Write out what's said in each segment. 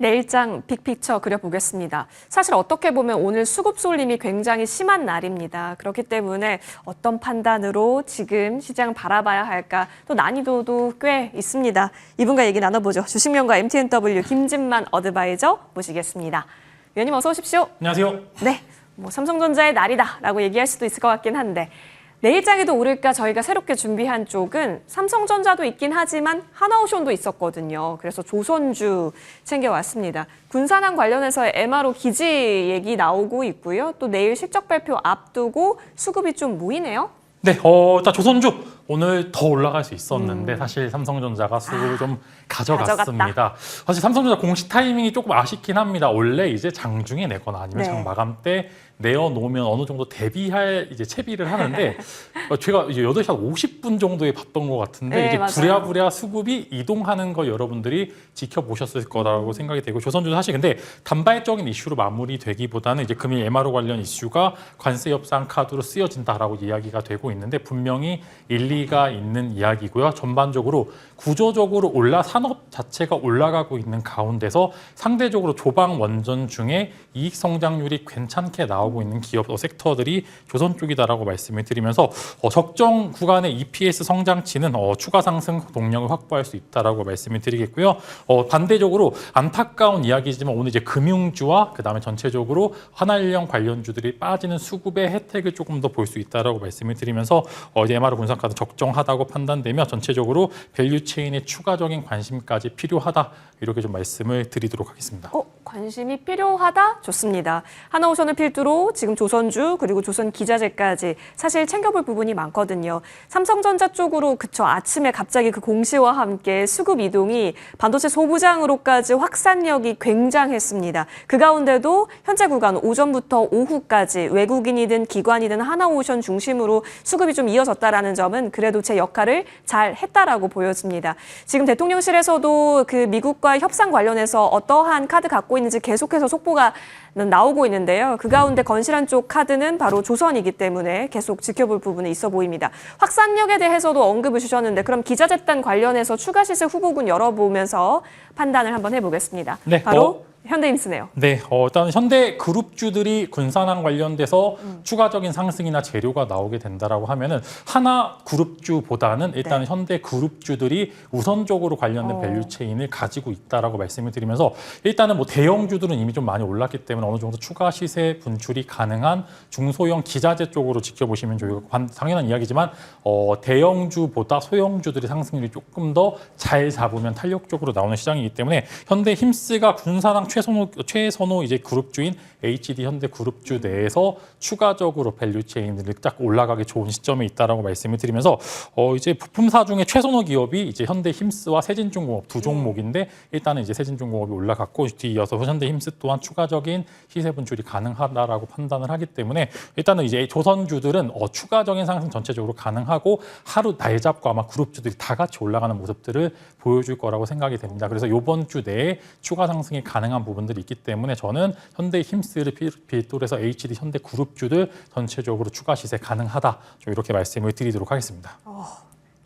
내일장 빅픽처 그려보겠습니다. 사실 어떻게 보면 오늘 수급 쏠림이 굉장히 심한 날입니다. 그렇기 때문에 어떤 판단으로 지금 시장 바라봐야 할까 또 난이도도 꽤 있습니다. 이분과 얘기 나눠보죠. 주식명가 MTNW 김진만 어드바이저 모시겠습니다. 위원님 어서 오십시오. 안녕하세요. 네, 삼성전자의 날이다라고 얘기할 수도 있을 것 같긴 한데 내일장에도 오를까 저희가 새롭게 준비한 쪽은 삼성전자도 있긴 하지만 하나오션도 있었거든요. 그래서 조선주 챙겨왔습니다. 군산항 관련해서 MRO 기지 얘기 나오고 있고요. 또 내일 실적 발표 앞두고 수급이 좀 모이네요. 네, 일단 조선주 오늘 더 올라갈 수 있었는데 사실 삼성전자가 수급을 좀 가져갔습니다. 가져갔다. 사실 삼성전자 공시 타이밍이 조금 아쉽긴 합니다. 원래 이제 장중에 내거나 아니면 네. 장 마감 때 내어놓으면 어느 정도 대비할 이제 채비를 하는데 제가 이제 8시 한 50분 정도에 봤던 것 같은데 네, 이제 맞아요. 부랴부랴 수급이 이동하는 거 여러분들이 지켜보셨을 거라고 생각이 되고 조선주도 사실 근데 단발적인 이슈로 마무리되기보다는 이제 금일 MRO 관련 이슈가 관세 협상 카드로 쓰여진다라고 이야기가 되고 있는데 분명히 일리가 있는 이야기고요. 전반적으로 구조적으로 산업 자체가 올라가고 있는 가운데서 상대적으로 조방 원전 중에 이익 성장률이 괜찮게 나오고 있는 기업 섹터들이 조선 쪽이다라고 말씀을 드리면서 적정 구간의 EPS 성장치는 추가 상승 동력을 확보할 수 있다라고 말씀을 드리겠고요. 반대적으로 안타까운 이야기지만 오늘 이제 금융주와 그다음에 전체적으로 하나일령 관련주들이 빠지는 수급의 혜택을 조금 더 볼 수 있다라고 말씀을 드리면서 이제 MR 분석가도 적정하다고 판단되며 전체적으로 밸류 체인의 추가적인 관심까지 필요하다 이렇게 좀 말씀을 드리도록 하겠습니다. 관심이 필요하다? 좋습니다. 하나오션을 필두로 지금 조선주 그리고 조선기자재까지 사실 챙겨볼 부분이 많거든요. 삼성전자 쪽으로 아침에 갑자기 그 공시와 함께 수급 이동이 반도체 소부장으로까지 확산력이 굉장했습니다. 그 가운데도 현재 구간 오전부터 오후까지 외국인이든 기관이든 하나오션 중심으로 수급이 좀 이어졌다라는 점은 그래도 제 역할을 잘 했다라고 보여집니다. 지금 대통령실에서도 그 미국과 협상 관련해서 어떠한 카드 갖고 있는지 계속해서 속보가 나오고 있는데요. 그 가운데 건실한 쪽 카드는 바로 조선이기 때문에 계속 지켜볼 부분이 있어 보입니다. 확산력에 대해서도 언급을 주셨는데 그럼 기자재단 관련해서 추가 시세 후보군 열어보면서 판단을 한번 해보겠습니다. 네, 바로 현대힘스네요. 네, 일단 현대 그룹주들이 군산항 관련돼서 추가적인 상승이나 재료가 나오게 된다라고 하면은 하나 그룹주보다는 일단 네. 현대 그룹주들이 우선적으로 관련된 밸류 체인을 가지고 있다라고 말씀을 드리면서 일단은 뭐 대형주들은 이미 좀 많이 올랐기 때문에 어느 정도 추가 시세 분출이 가능한 중소형 기자재 쪽으로 지켜보시면 좋고 당연한 이야기지만 대형주보다 소형주들의 상승률이 조금 더 잘 잡으면 탄력적으로 나오는 시장이기 때문에 현대힘스가 군산항 최선호 이제 그룹주인 HD 현대 그룹주 내에서 추가적으로 밸류 체인들이 딱 올라가기 좋은 시점에 있다라고 말씀을 드리면서 이제 부품사 중에 최선호 기업이 이제 현대힘스와 세진중공업 두 종목인데 일단은 이제 세진중공업이 올라갔고 뒤이어서 현대힘스 또한 추가적인 시세 분출이 가능하다라고 판단을 하기 때문에 일단은 이제 조선주들은 추가적인 상승 전체적으로 가능하고 하루 날 잡고 아마 그룹주들이 다 같이 올라가는 모습들을 보여줄 거라고 생각이 됩니다. 그래서 이번 주 내에 추가 상승이 가능한 부분들이 있기 때문에 저는 현대힘스를 필두로 해서 HD 현대그룹주들 전체적으로 추가 시세 가능하다. 좀 이렇게 말씀을 드리도록 하겠습니다.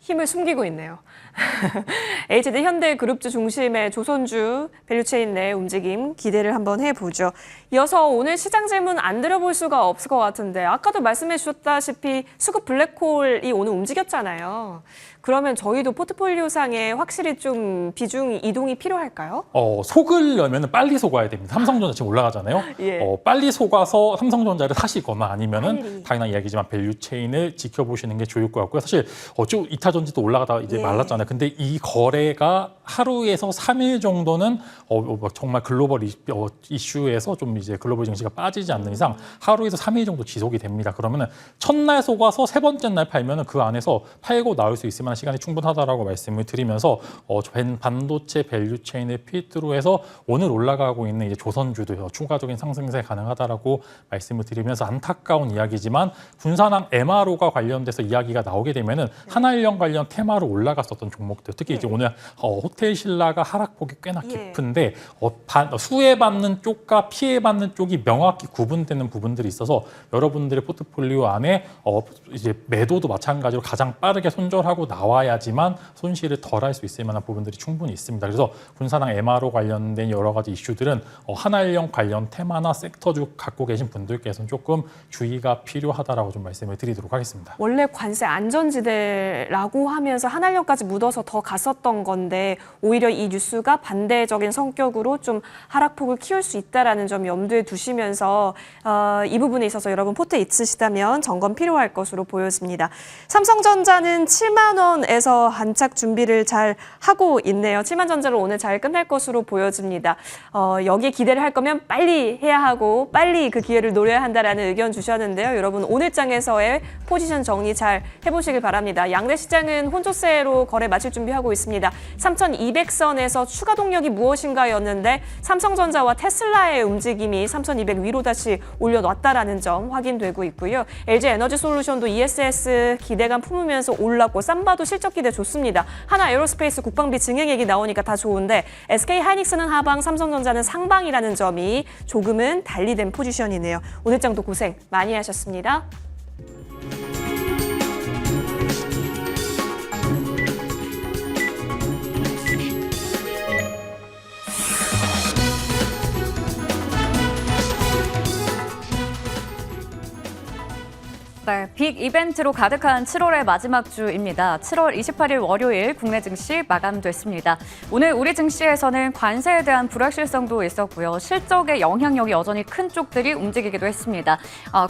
힘을 숨기고 있네요. HD 현대그룹주 중심의 조선주 밸류체인 내 움직임 기대를 한번 해보죠. 이어서 오늘 시장 질문 안 드려볼 수가 없을 것 같은데 아까도 말씀해 주셨다시피 수급 블랙홀이 오늘 움직였잖아요. 그러면 저희도 포트폴리오상에 확실히 좀 비중 이동이 필요할까요? 속으려면 빨리 속아야 됩니다. 삼성전자 지금 올라가잖아요. 예. 빨리 속아서 삼성전자를 사시거나 아니면은 빨리. 당연한 이야기지만 밸류 체인을 지켜보시는 게 좋을 것 같고요. 사실 쭉 이타전지도 올라가다 이제 예. 말랐잖아요. 근데 이 거래가 하루에서 3일 정도는 정말 글로벌 이슈에서 좀 이제 글로벌 증시가 빠지지 않는 이상 하루에서 3일 정도 지속이 됩니다. 그러면은 첫날 속아서 세 번째 날 팔면은 그 안에서 팔고 나올 수 있을 만한 시간이 충분하다라고 말씀을 드리면서 반도체 밸류 체인을 필두로 해서 오늘 올라가고 있는 이제 조선주도 추가적인 상승세 가능하다라고 말씀을 드리면서 안타까운 이야기지만 군산항 MRO가 관련돼서 이야기가 나오게 되면은 하나일령 관련 테마로 올라갔었던 종목들 특히 이제 오늘 호텔 신라가 하락폭이 꽤나 깊은데 수혜받는 쪽과 피해받는 쪽이 명확히 구분되는 부분들이 있어서 여러분들의 포트폴리오 안에 이제 매도도 마찬가지로 가장 빠르게 손절하고 나오는 나와야지만 손실을 덜 할 수 있을 만한 부분들이 충분히 있습니다. 그래서 군사랑 MRO 관련된 여러 가지 이슈들은 한한령 관련 테마나 섹터주 갖고 계신 분들께서는 조금 주의가 필요하다라고 좀 말씀을 드리도록 하겠습니다. 원래 관세 안전지대라고 하면서 한한령까지 묻어서 더 갔었던 건데 오히려 이 뉴스가 반대적인 성격으로 좀 하락폭을 키울 수 있다라는 점 염두에 두시면서 이 부분에 있어서 여러분 포트 있으시다면 점검 필요할 것으로 보여집니다. 삼성전자는 7만 원에서 안착 준비를 잘 하고 있네요. 7만 전자로 오늘 잘 끝날 것으로 보여집니다. 여기에 기대를 할 거면 빨리 해야 하고 빨리 그 기회를 노려야 한다라는 의견 주셨는데요. 여러분 오늘 장에서의 포지션 정리 잘 해보시길 바랍니다. 양대 시장은 혼조세로 거래 마칠 준비하고 있습니다. 3,200선에서 추가 동력이 무엇인가였는데 삼성전자와 테슬라의 움직임이 3,200 위로 다시 올려놨다라는 점 확인되고 있고요. LG에너지솔루션도 ESS 기대감 품으면서 올랐고 삼바도 실적 기대 좋습니다. 하나 에어로스페이스 국방비 증액 얘기 나오니까 다 좋은데 SK하이닉스는 하방, 삼성전자는 상방이라는 점이 조금은 달리된 포지션이네요. 오늘 장도 고생 많이 하셨습니다. 네, 빅 이벤트로 가득한 7월의 마지막 주입니다. 7월 28일 월요일 국내 증시 마감됐습니다. 오늘 우리 증시에서는 관세에 대한 불확실성도 있었고요. 실적의 영향력이 여전히 큰 쪽들이 움직이기도 했습니다.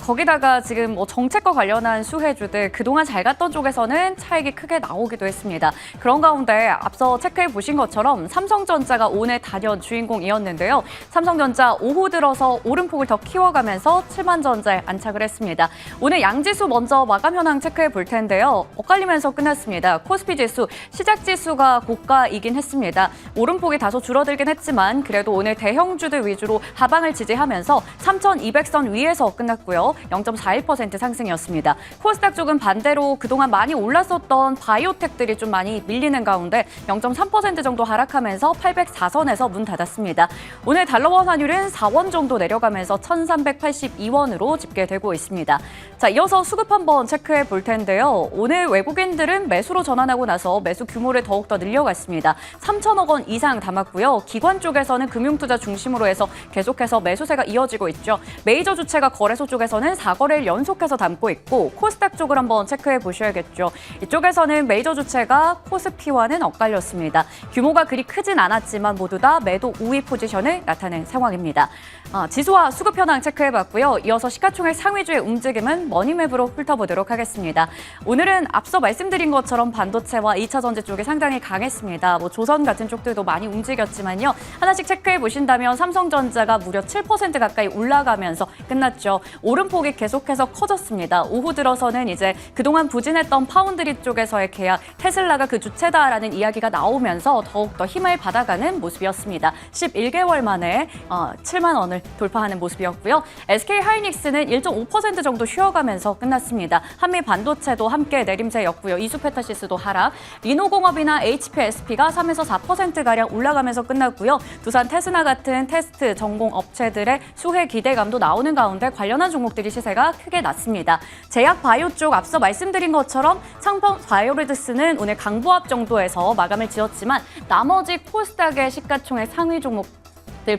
거기다가 지금 정책과 관련한 수혜주들 그동안 잘 갔던 쪽에서는 차익이 크게 나오기도 했습니다. 그런 가운데 앞서 체크해 보신 것처럼 삼성전자가 오늘 단연 주인공이었는데요. 삼성전자 오후 들어서 오름폭을 더 키워가면서 7만 전자에 안착을 했습니다. 오늘 양지수 먼저 마감 현황 체크해 볼 텐데요. 엇갈리면서 끝났습니다. 코스피 지수 시작 지수가 고가이긴 했습니다. 오름폭이 다소 줄어들긴 했지만 그래도 오늘 대형주들 위주로 하방을 지지하면서 3,200선 위에서 끝났고요. 0.41% 상승이었습니다. 코스닥 쪽은 반대로 그동안 많이 올랐었던 바이오텍들이 좀 많이 밀리는 가운데 0.3% 정도 하락하면서 804선에서 문 닫았습니다. 오늘 달러원 환율은 4원 정도 내려가면서 1,382원으로 집계되고 있습니다. 자, 이어서 수급 한번 체크해 볼 텐데요. 오늘 외국인들은 매수로 전환하고 나서 매수 규모를 더욱더 늘려갔습니다. 3천억 원 이상 담았고요. 기관 쪽에서는 금융투자 중심으로 해서 계속해서 매수세가 이어지고 있죠. 메이저 주체가 거래소 쪽에서는 4거래일 연속해서 담고 있고 코스닥 쪽을 한번 체크해 보셔야겠죠. 이쪽에서는 메이저 주체가 코스피와는 엇갈렸습니다. 규모가 그리 크진 않았지만 모두 다 매도 우위 포지션을 나타낸 상황입니다. 지수와 수급 현황 체크해봤고요. 이어서 시가총액 상위주의 움직임은 머니맵으로 훑어보도록 하겠습니다. 오늘은 앞서 말씀드린 것처럼 반도체와 2차 전지 쪽이 상당히 강했습니다. 조선 같은 쪽들도 많이 움직였지만요. 하나씩 체크해 보신다면 삼성전자가 무려 7% 가까이 올라가면서 끝났죠. 오름폭이 계속해서 커졌습니다. 오후 들어서는 이제 그동안 부진했던 파운드리 쪽에서의 계약, 테슬라가 그 주체다라는 이야기가 나오면서 더욱더 힘을 받아가는 모습이었습니다. 11개월 만에 7만 원을 돌파하는 모습이었고요. SK하이닉스는 1.5% 정도 쉬어가면서 끝났습니다. 한미 반도체도 함께 내림세였고요. 이수페타시스도 하락. 리노공업이나 HPSP가 3에서 4%가량 올라가면서 끝났고요. 두산 테스나 같은 테스트 전공 업체들의 수혜 기대감도 나오는 가운데 관련한 종목들이 시세가 크게 났습니다. 제약 바이오 쪽 앞서 말씀드린 것처럼 상품 바이오리드스는 오늘 강보합 정도에서 마감을 지었지만 나머지 코스닥의 시가총액 상위 종목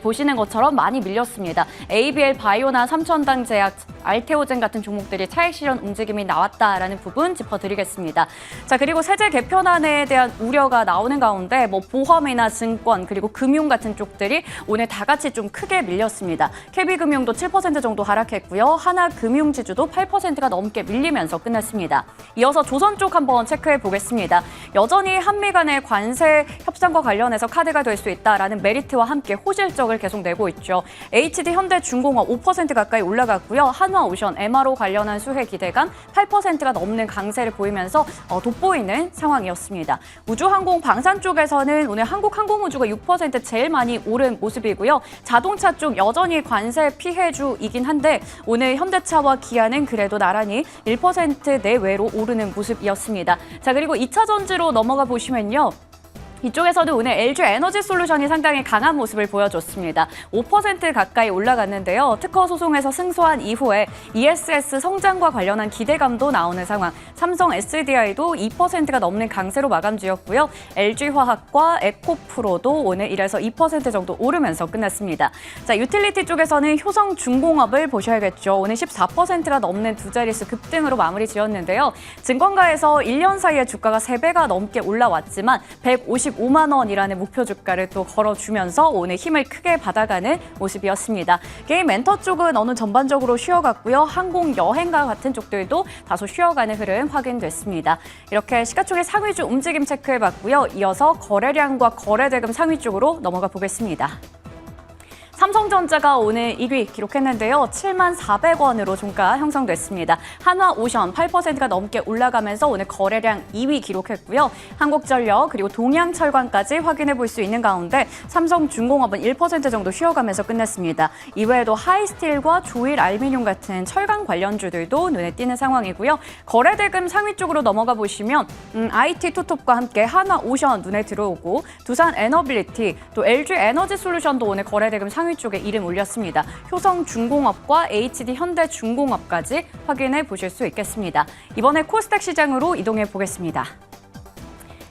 보시는 것처럼 많이 밀렸습니다. ABL 바이오나 삼천당 제약, 알테오젠 같은 종목들이 차익 실현 움직임이 나왔다라는 부분 짚어드리겠습니다. 자, 그리고 세제 개편안에 대한 우려가 나오는 가운데 보험이나 증권 그리고 금융 같은 쪽들이 오늘 다 같이 좀 크게 밀렸습니다. KB금융도 7% 정도 하락했고요. 하나금융지주도 8%가 넘게 밀리면서 끝났습니다. 이어서 조선 쪽 한번 체크해 보겠습니다. 여전히 한미 간의 관세 협상과 관련해서 카드가 될 수 있다라는 메리트와 함께 호실적을 계속 내고 있죠. HD 현대중공업 5% 가까이 올라갔고요. 한화오션, MRO 관련한 수혜 기대감 8%가 넘는 강세를 보이면서 돋보이는 상황이었습니다. 우주항공 방산 쪽에서는 오늘 한국항공우주가 6% 제일 많이 오른 모습이고요. 자동차 쪽 여전히 관세 피해주이긴 한데 오늘 현대차와 기아는 그래도 나란히 1% 내외로 오르는 모습이었습니다. 자, 그리고 2차 전지로 넘어가 보시면요. 이쪽에서는 오늘 LG 에너지 솔루션이 상당히 강한 모습을 보여줬습니다. 5% 가까이 올라갔는데요. 특허 소송에서 승소한 이후에 ESS 성장과 관련한 기대감도 나오는 상황. 삼성 SDI도 2%가 넘는 강세로 마감주였고요. LG화학과 에코프로도 오늘 1에서 2% 정도 오르면서 끝났습니다. 자, 유틸리티 쪽에서는 효성중공업을 보셔야겠죠. 오늘 14%가 넘는 두 자릿수 급등으로 마무리 지었는데요. 증권가에서 1년 사이에 주가가 3배가 넘게 올라왔지만 155만 원이라는 목표 주가를 또 걸어주면서 오늘 힘을 크게 받아가는 모습이었습니다. 게임 엔터 쪽은 어느 전반적으로 쉬어갔고요. 항공, 여행과 같은 쪽들도 다소 쉬어가는 흐름 확인됐습니다. 이렇게 시가총액 상위주 움직임 체크해봤고요. 이어서 거래량과 거래대금 상위 쪽으로 넘어가 보겠습니다. 삼성전자가 오늘 2위 기록했는데요. 7만 400원으로 종가 형성됐습니다. 한화오션 8%가 넘게 올라가면서 오늘 거래량 2위 기록했고요. 한국전력 그리고 동양철강까지 확인해 볼 수 있는 가운데 삼성중공업은 1% 정도 쉬어가면서 끝났습니다. 이외에도 하이스틸과 조일 알미늄 같은 철강 관련주들도 눈에 띄는 상황이고요. 거래대금 상위 쪽으로 넘어가 보시면 IT 투톱과 함께 한화오션 눈에 들어오고 두산 에너빌리티 또 LG 에너지 솔루션도 오늘 거래대금 상위 쪽에 이름 올렸습니다. 효성중공업과 HD 현대중공업까지 확인해 보실 수 있겠습니다. 이번에 코스닥 시장으로 이동해 보겠습니다.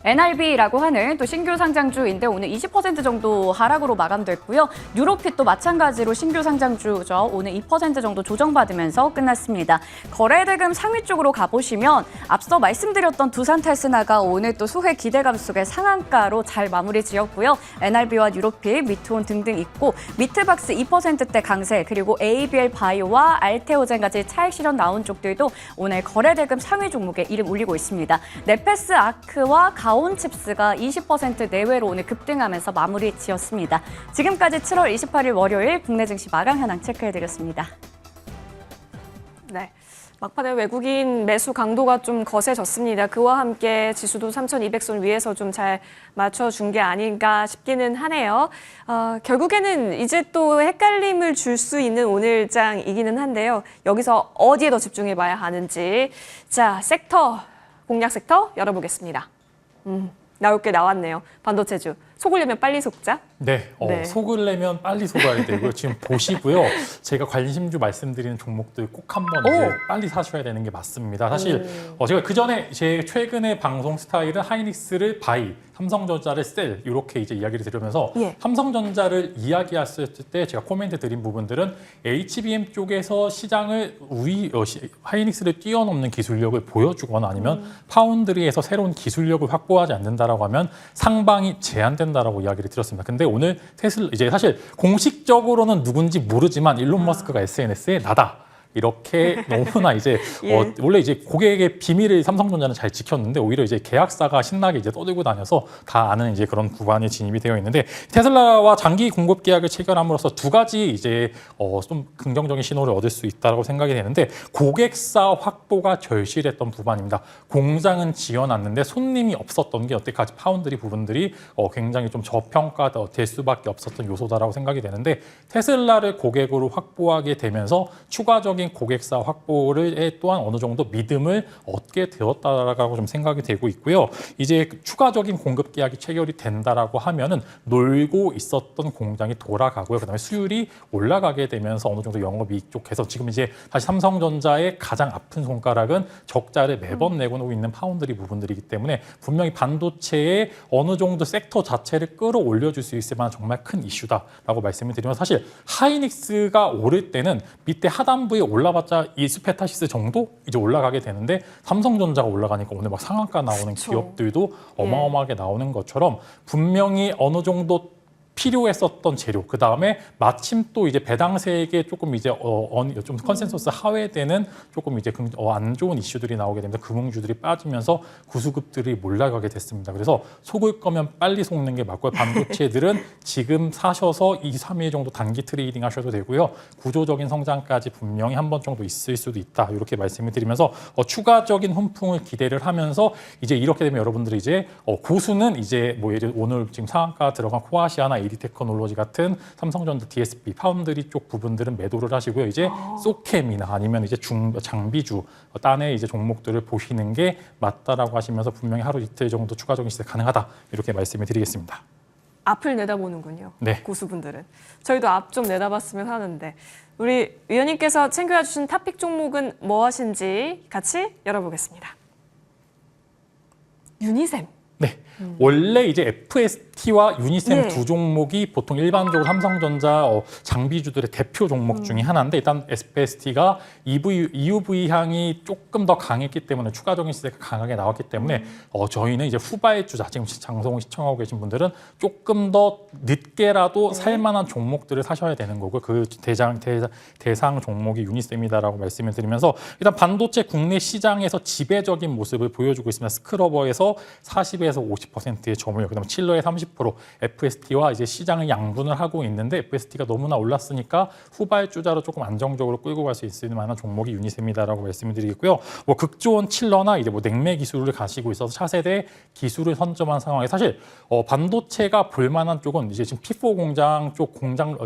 NRB라고 하는 또 신규 상장주인데 오늘 20% 정도 하락으로 마감됐고요. 유로핏도 마찬가지로 신규 상장주죠. 오늘 2% 정도 조정받으면서 끝났습니다. 거래대금 상위 쪽으로 가보시면 앞서 말씀드렸던 두산테스나가 오늘 또 수혜 기대감 속에 상한가로 잘 마무리 지었고요. NRB와 유로핏, 미트온 등등 있고 미트박스 2%대 강세 그리고 ABL 바이오와 알테오젠까지 차익 실현 나온 쪽들도 오늘 거래대금 상위 종목에 이름 올리고 있습니다. 네페스 아크와 가온칩스가 20% 내외로 오늘 급등하면서 마무리 지었습니다. 지금까지 7월 28일 월요일 국내 증시 마감 현황 체크해드렸습니다. 네. 막판에 외국인 매수 강도가 좀 거세졌습니다. 그와 함께 지수도 3,200선 위에서 좀 잘 맞춰준 게 아닌가 싶기는 하네요. 결국에는 이제 또 헷갈림을 줄 수 있는 오늘장이기는 한데요. 여기서 어디에 더 집중해봐야 하는지. 자, 섹터, 공략 섹터 열어보겠습니다. 나올 게 나왔네요. 반도체주. 속으려면 빨리 속자. 네, 네. 속으려면 빨리 속아야 되고요. 지금 보시고요. 제가 관심주 말씀드리는 종목들 꼭 한번 이제 빨리 사셔야 되는 게 맞습니다. 사실 제가 그 전에 제 최근의 방송 스타일은 하이닉스를 바이, 삼성전자를 셀 이렇게 이제 이야기를 드리면서 예. 삼성전자를 이야기했을 때 제가 코멘트 드린 부분들은 HBM 쪽에서 시장을 하이닉스를 뛰어넘는 기술력을 보여주거나 아니면 파운드리에서 새로운 기술력을 확보하지 않는다라고 하면 상방이 제한된다라고 이야기를 드렸습니다. 근데 오늘 테슬라 이제 사실 공식적으로는 누군지 모르지만 일론 머스크가 SNS에 나다. 이렇게 너무나 이제 예. 원래 이제 고객의 비밀을 삼성전자는 잘 지켰는데 오히려 이제 계약사가 신나게 이제 떠들고 다녀서 다 아는 이제 그런 구간에 진입이 되어 있는데 테슬라와 장기 공급 계약을 체결함으로써 두 가지 이제 좀 긍정적인 신호를 얻을 수 있다고 생각이 되는데 고객사 확보가 절실했던 부분입니다. 공장은 지어놨는데 손님이 없었던 게 여태까지 파운드리 부분들이 굉장히 좀 저평가될 수밖에 없었던 요소다라고 생각이 되는데 테슬라를 고객으로 확보하게 되면서 추가적인 고객사 확보를 또한 어느 정도 믿음을 얻게 되었다라고 좀 생각이 되고 있고요. 이제 추가적인 공급 계약이 체결이 된다라고 하면은 놀고 있었던 공장이 돌아가고요. 그다음에 수율이 올라가게 되면서 어느 정도 영업이익 쪽에서 지금 이제 다시 삼성전자의 가장 아픈 손가락은 적자를 매번 내고 있는 파운드리 부분들이기 때문에 분명히 반도체의 어느 정도 섹터 자체를 끌어올려줄 수 있을 만한 정말 큰 이슈다라고 말씀을 드리면 사실 하이닉스가 오를 때는 밑에 하단부에 올라봤자 이스페타시스 정도 이제 올라가게 되는데 삼성전자가 올라가니까 오늘 막 상한가 나오는 그쵸. 기업들도 어마어마하게 나오는 것처럼 분명히 어느 정도 필요했었던 재료, 그 다음에 마침 또 이제 배당세액에 조금 이제 좀 컨센서스 하회되는 조금 이제 안 좋은 이슈들이 나오게 되면서 금융주들이 빠지면서 구수급들이 몰려가게 됐습니다. 그래서 속을 거면 빨리 속는 게 맞고요. 반도체들은 지금 사셔서 2, 3일 정도 단기 트레이딩 하셔도 되고요. 구조적인 성장까지 분명히 한 번 정도 있을 수도 있다. 이렇게 말씀을 드리면서 추가적인 훈풍을 기대를 하면서 이제 이렇게 되면 여러분들이 이제 고수는 이제 뭐 예를 오늘 지금 상한가 들어간 코아시아나 ED 테크놀로지 같은 삼성전자 DSP, 파운드리 쪽 부분들은 매도를 하시고요. 이제 소캠이나 아니면 이제 장비주 딴의 이제 종목들을 보시는 게 맞다라고 하시면서 분명히 하루 이틀 정도 추가적인 시세 가능하다 이렇게 말씀을 드리겠습니다. 앞을 내다보는군요. 네. 고수분들은. 저희도 앞 좀 내다봤으면 하는데 우리 위원님께서 챙겨와 주신 탑픽 종목은 무엇인지 같이 열어보겠습니다. 유니셈. 네. 원래 이제 FST와 유니셈 네. 두 종목이 보통 일반적으로 삼성전자 장비주들의 대표 종목 중에 하나인데 일단 FST가 EUV 향이 조금 더 강했기 때문에 추가적인 시세가 강하게 나왔기 때문에 저희는 이제 후발주자 지금 방송을 시청하고 계신 분들은 조금 더 늦게라도 살만한 종목들을 사셔야 되는 거고 그 대상 종목이 유니셈이다라고 말씀을 드리면서 일단 반도체 국내 시장에서 지배적인 모습을 보여주고 있습니다. 스크러버에서 40에서 50%의 점유율, 그다음에 칠러의 30%, FST와 이제 시장을 양분을 하고 있는데 FST가 너무나 올랐으니까 후발주자로 조금 안정적으로 끌고 갈 수 있을 만한 종목이 유니셈이다라고 말씀을 드리겠고요. 뭐 극조원 칠러나 이제 뭐 냉매 기술을 가지고 있어서 차세대 기술을 선점한 상황에 사실 반도체가 볼만한 쪽은 이제 지금 P4 공장 쪽 공장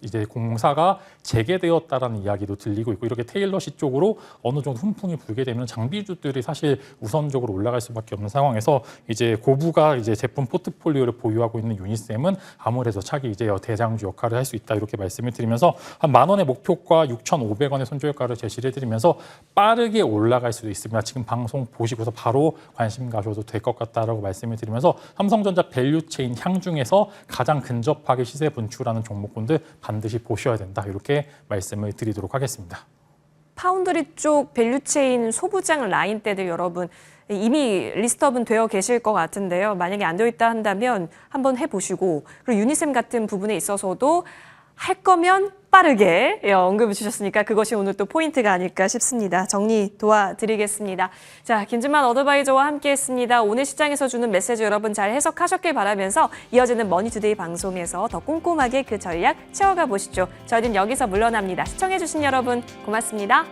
이제 공사가 재개되었다라는 이야기도 들리고 있고 이렇게 테일러시 쪽으로 어느 정도 훈풍이 불게 되면 장비주들이 사실 우선적으로 올라갈 수밖에 없는 상황에서 이제 고부가 이제 제품 포트폴리오를 보유하고 있는 유니셈은 아무래도 차기 이제 대장주 역할을 할 수 있다 이렇게 말씀을 드리면서 한 10,000원의 목표가 6,500원의 손절가를 제시를 해드리면서 빠르게 올라갈 수도 있습니다. 지금 방송 보시고서 바로 관심 가셔도 될 것 같다라고 말씀을 드리면서 삼성전자 밸류체인 향 중에서 가장 근접하게 시세 분출하는 종목군들 반드시 보셔야 된다 이렇게 말씀을 드리도록 하겠습니다. 파운드리 쪽 밸류체인 소부장 라인대들 여러분 이미 리스트업은 되어 계실 것 같은데요. 만약에 안 되어 있다 한다면 한번 해보시고 그리고 유니셈 같은 부분에 있어서도 할 거면 빠르게 언급을 주셨으니까 그것이 오늘 또 포인트가 아닐까 싶습니다. 정리 도와드리겠습니다. 자, 김진만 어드바이저와 함께했습니다. 오늘 시장에서 주는 메시지 여러분 잘 해석하셨길 바라면서 이어지는 머니투데이 방송에서 더 꼼꼼하게 그 전략 채워가 보시죠. 저희는 여기서 물러납니다. 시청해주신 여러분 고맙습니다.